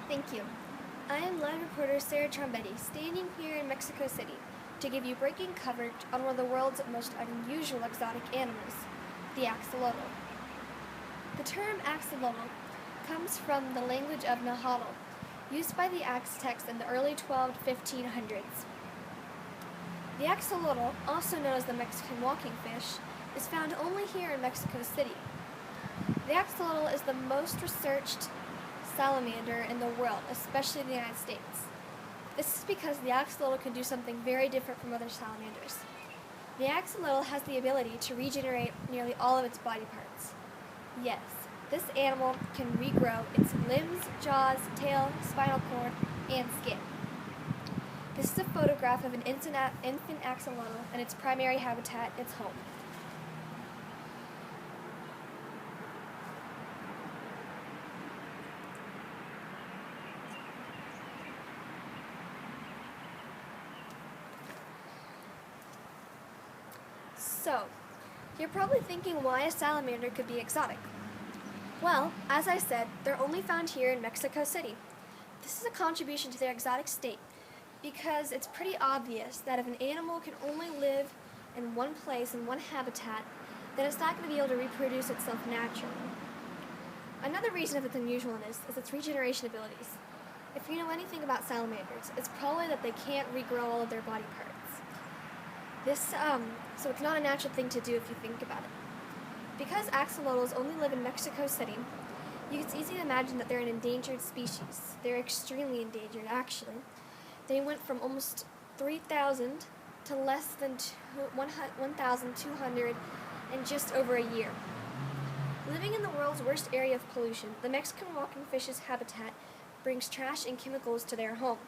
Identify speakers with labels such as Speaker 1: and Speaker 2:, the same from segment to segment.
Speaker 1: Thank you. I am live reporter Sarah Trombetti, standing here in Mexico City to give you breaking coverage on one of the world's most unusual exotic animals, the axolotl. The term axolotl comes from the language of Nahuatl, used by the Aztecs in the early 1500s. The axolotl, also known as the Mexican walking fish, is found only here in Mexico City. The axolotl is the most researched salamander in the world, especially in the United States. This is because the axolotl can do something very different from other salamanders. The axolotl has the ability to regenerate nearly all of its body parts. Yes, this animal can regrow its limbs, jaws, tail, spinal cord, and skin. This is a photograph of an infant axolotl and its primary habitat, its home. So, you're probably thinking why a salamander could be exotic. Well, as I said, they're only found here in Mexico City. This is a contribution to their exotic state because it's pretty obvious that if an animal can only live in one place, in one habitat, then it's not going to be able to reproduce itself naturally. Another reason of its unusualness is its regeneration abilities. If you know anything about salamanders, it's probably that they can't regrow all of their body parts. So it's not a natural thing to do if you think about it. Because axolotls only live in Mexico City, it's easy to imagine that they're an endangered species. They're extremely endangered, actually. They went from almost 3,000 to less than 1,200 in just over a year. Living in the world's worst area of pollution, the Mexican walking fish's habitat brings trash and chemicals to their home.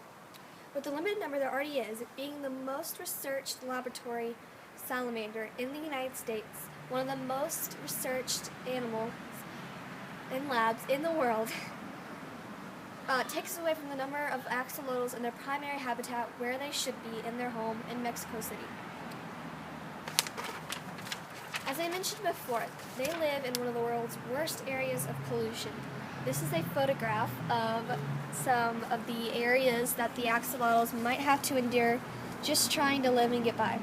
Speaker 1: With the limited number there already is, it being the most researched laboratory salamander in the United States, one of the most researched animals in labs in the world, takes away from the number of axolotls in their primary habitat where they should be in their home in Mexico City. As I mentioned before, they live in one of the world's worst areas of pollution. This is a photograph of some of the areas that the axolotls might have to endure just trying to live and get by.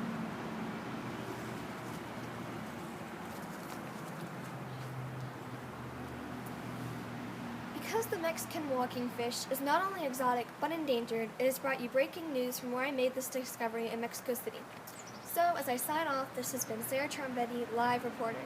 Speaker 1: Because the Mexican walking fish is not only exotic but endangered, it has brought you breaking news from where I made this discovery in Mexico City. So, as I sign off, this has been Sarah Trombetti, live reporter.